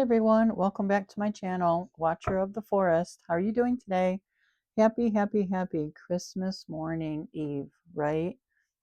everyone, welcome back to my channel, Watcher of the Forest. How are you doing today? Happy Christmas morning Eve, right?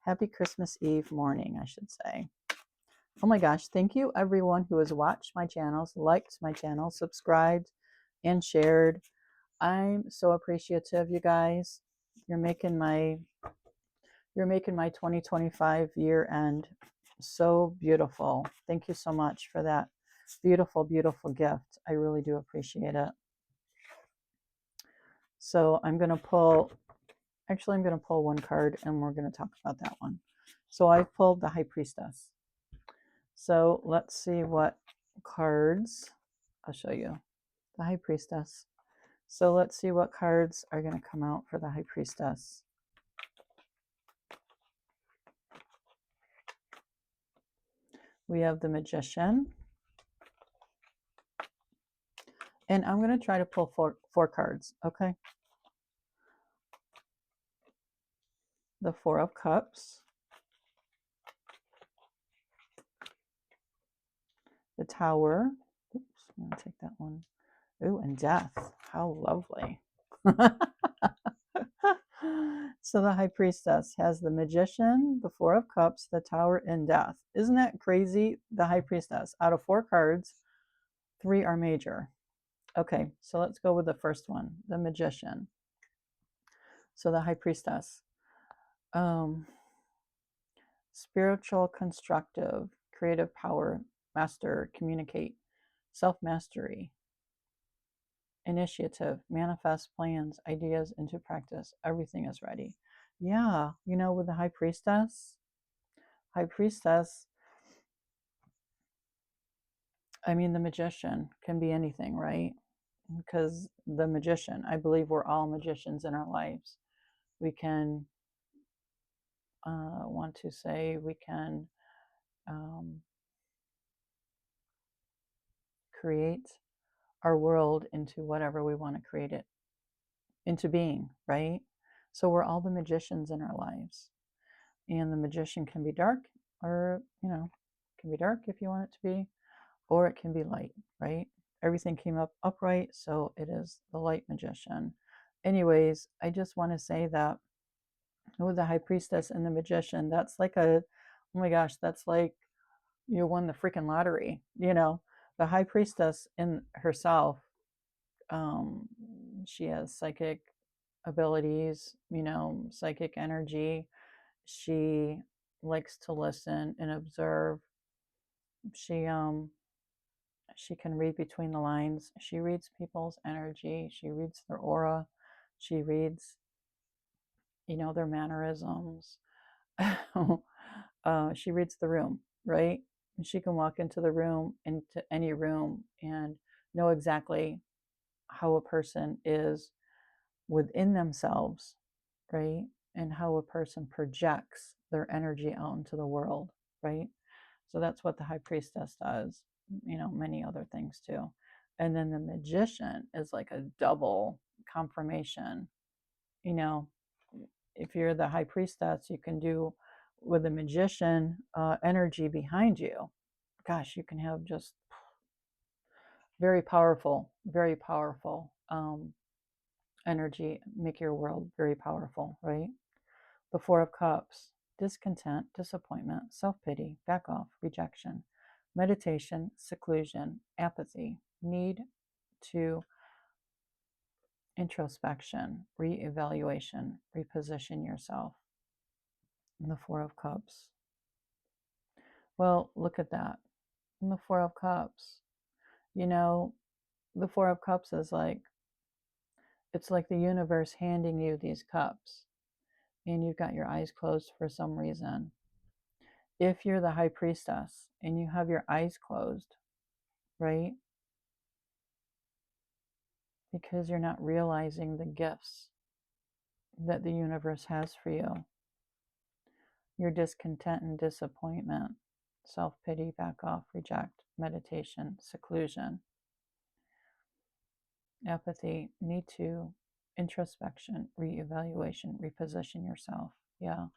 Happy Christmas Eve morning, I should say. Oh my gosh, thank you everyone who has watched my channels, liked my channel, subscribed, and shared. I'm so appreciative, you guys. You're making my 2025 year end so beautiful. Thank you so much for that beautiful gift. I really do appreciate it. So I'm going to pull one card and we're going to talk about that one. So I pulled the High Priestess. So let's see what cards. I'll show you the High Priestess. So let's see what cards are going to come out for the High Priestess. We have the Magician. And I'm going to try to pull four cards, okay? The Four of Cups. The Tower. Oops, I'm going to take that one. Ooh, and Death. How lovely. So the High Priestess has the Magician, the Four of Cups, the Tower, and Death. Isn't that crazy? The High Priestess. Out of 4 cards, 3 are major. Okay, so let's go with the first one, the Magician. So the High Priestess. Spiritual, constructive, creative power, master, communicate, self-mastery, initiative, manifest plans, ideas into practice. Everything is ready. Yeah, you know, with the High Priestess, I mean, the Magician can be anything, right? Because the Magician, I believe we're all magicians in our lives. We can create our world into whatever we want to create it into being, right? So we're all the magicians in our lives. And the magician can be dark, or, you know, it can be dark if you want it to be, or it can be light, right? Everything came up upright, so it is the light magician. Anyways, I just want to say that with the High Priestess and the Magician, that's like oh my gosh, that's like you won the freaking lottery, you know? The High Priestess in herself, she has psychic abilities, you know, psychic energy. She likes to listen and observe. She can read between the lines. She reads people's energy. She reads their aura. She reads, you know, their mannerisms. She reads the room, right? And she can walk into the room, into any room, and know exactly how a person is within themselves, right? And how a person projects their energy out into the world, right? So that's what the High Priestess does, you know, many other things too. And then the Magician is like a double confirmation. You know, if you're the High Priestess, you can do with the Magician energy behind you. Gosh, you can have just very powerful energy, make your world very powerful, right? The Four of Cups, discontent, disappointment, self-pity, back off, rejection, meditation, seclusion, apathy, need to introspection, re-evaluation, reposition yourself. And the Four of Cups. Well, look at that. And the Four of Cups. You know, the Four of Cups is like, it's like the universe handing you these cups. And you've got your eyes closed for some reason. If you're the High Priestess and you have your eyes closed, right? Because you're not realizing the gifts that the universe has for you. Your discontent and disappointment, self-pity, back off, reject, meditation, seclusion, apathy, need to, introspection, re-evaluation, reposition yourself. Yeah.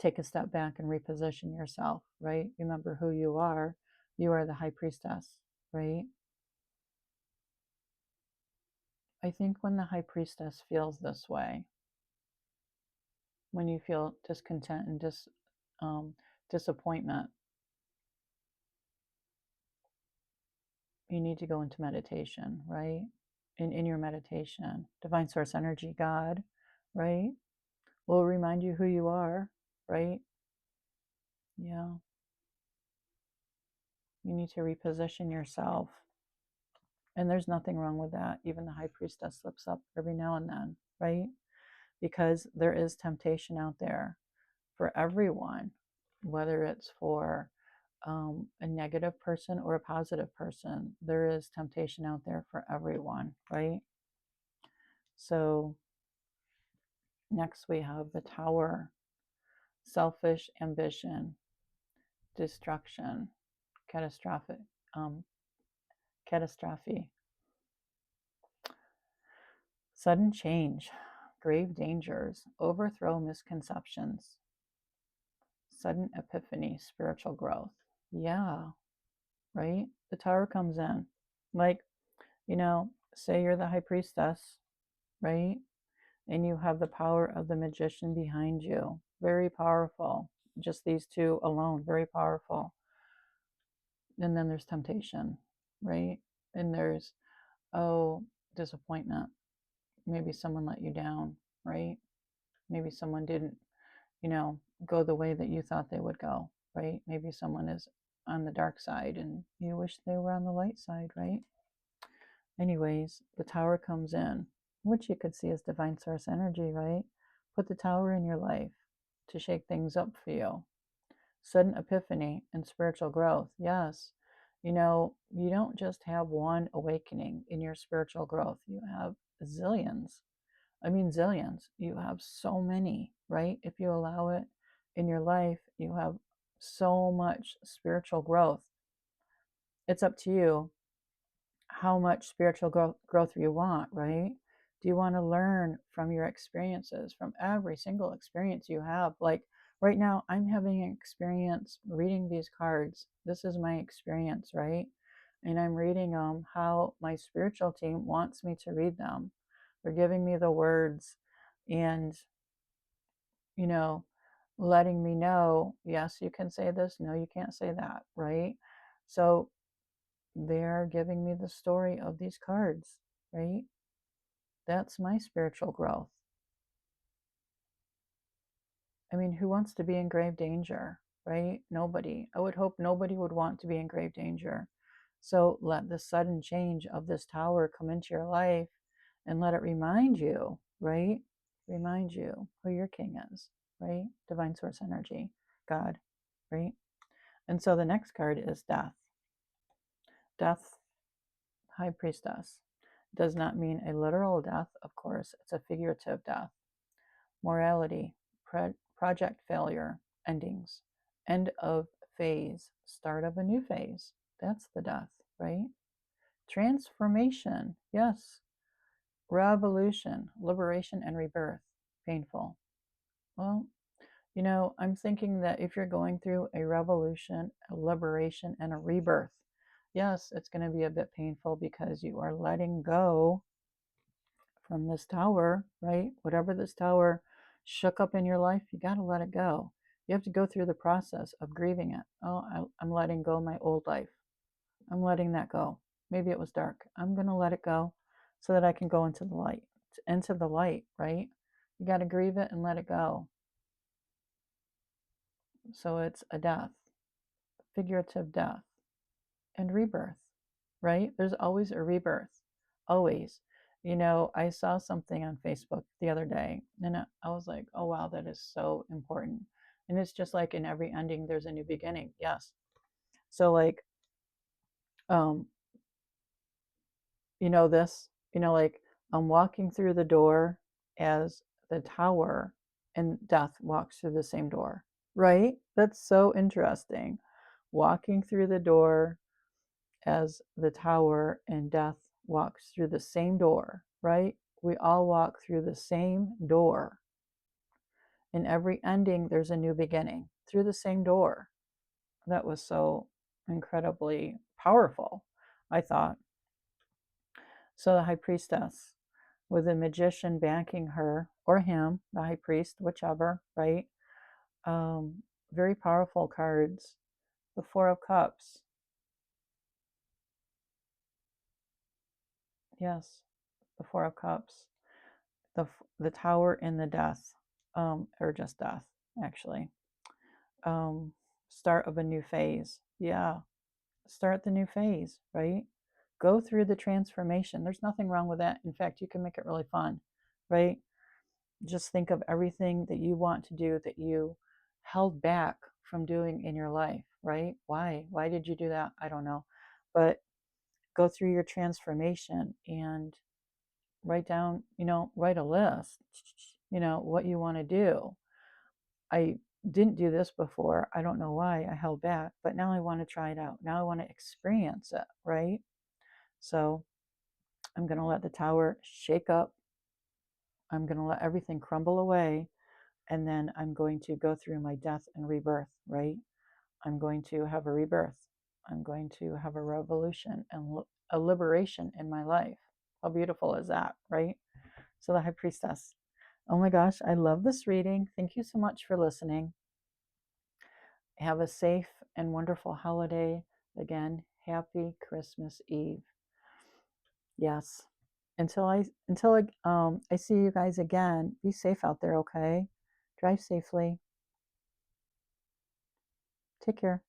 Take a step back and reposition yourself, right? Remember who you are. You are the High Priestess. right? I think when the high priestess feels this way, when you feel discontent and disappointment, you need to go into meditation, right? In your meditation, divine source energy, God, right, will remind you who you are, right? Yeah. You need to reposition yourself. And there's nothing wrong with that. Even the high priestess slips up every now and then, right? Because there is temptation out there for everyone, whether it's for a negative person or a positive person. There is temptation out there for everyone, right? So next we have the Tower, selfish ambition, destruction, catastrophic, um, catastrophe, sudden change, grave dangers, overthrow misconceptions, sudden epiphany, spiritual growth. Yeah, right? The Tower comes in. Like, say you're the high priestess, right? And you have the power of the magician behind you. Very powerful. Just these two alone, very powerful. And then there's temptation, right? And there's, disappointment. Maybe someone let you down, right? Maybe someone didn't, go the way that you thought they would go, right? Maybe someone is on the dark side and you wish they were on the light side, right? Anyways, the Tower comes in, which you could see as divine source energy, right? Put the Tower in your life to shake things up for you. Sudden epiphany and spiritual growth. Yes. You don't just have one awakening in your spiritual growth. You have zillions. I mean, zillions. You have so many, right? If you allow it in your life, you have so much spiritual growth. It's up to you how much spiritual growth you want, right? Do you want to learn from your experiences, from every single experience you have? Like right now, I'm having an experience reading these cards. This is my experience, right? And I'm reading how my spiritual team wants me to read them. They're giving me the words and, you know, letting me know, yes, you can say this, no, you can't say that, right? So they're giving me the story of these cards, right? That's my spiritual growth. I mean, who wants to be in grave danger, right? Nobody. I would hope nobody would want to be in grave danger. So let the sudden change of this Tower come into your life and let it remind you, right? Remind you who your king is, right? Divine source energy, God, right? And so the next card is death. Death, high priestess. Does not mean a literal death, of course, it's a figurative death. Morality, project failure, endings, end of phase, start of a new phase. That's the death, right? Transformation, yes. Revolution, liberation and rebirth, painful. Well, I'm thinking that if you're going through a revolution, a liberation, and a rebirth, yes, it's going to be a bit painful because you are letting go from this Tower, right? Whatever this Tower shook up in your life, you got to let it go. You have to go through the process of grieving it. Oh, I'm letting go my old life. I'm letting that go. Maybe it was dark. I'm going to let it go so that I can go into the light. Into the light, right? You got to grieve it and let it go. So it's a death, figurative death, and rebirth, right? There's always a rebirth, always. I saw something on Facebook the other day and I was like, oh, wow, that is so important. And it's just like in every ending, there's a new beginning. Yes. So, like, um, like I'm walking through the door as the Tower and death walks through the same door, right? That's so interesting. Walking through the door as the Tower and death walks through the same door, right? We all walk through the same door. In every ending, there's a new beginning through the same door. That was so incredibly powerful. I thought. So the high priestess, with the magician backing her or him, the high priest, whichever, right? Um, Very powerful cards. The Four of Cups. Yes, the Four of Cups. The Tower and the Death, or just Death, actually. Um, Start of a new phase. Yeah, start the new phase, right? Go through the transformation. There's nothing wrong with that. In fact, you can make it really fun, right? Just think of everything that you want to do that you held back from doing in your life, right? Why did you do that? I don't know. But go through your transformation and write down, write a list, what you want to do. I didn't do this before. I don't know why I held back, but now I want to try it out. Now I want to experience it, right? So I'm going to let the tower shake up. I'm going to let everything crumble away. And then I'm going to go through my death and rebirth, right? I'm going to have a rebirth. I'm going to have a revolution and a liberation in my life. How beautiful is that, right? So the high priestess. Oh my gosh, I love this reading. Thank you so much for listening. Have a safe and wonderful holiday. Again, happy Christmas Eve. Yes. Until I see you guys again, be safe out there, okay? Drive safely. Take care.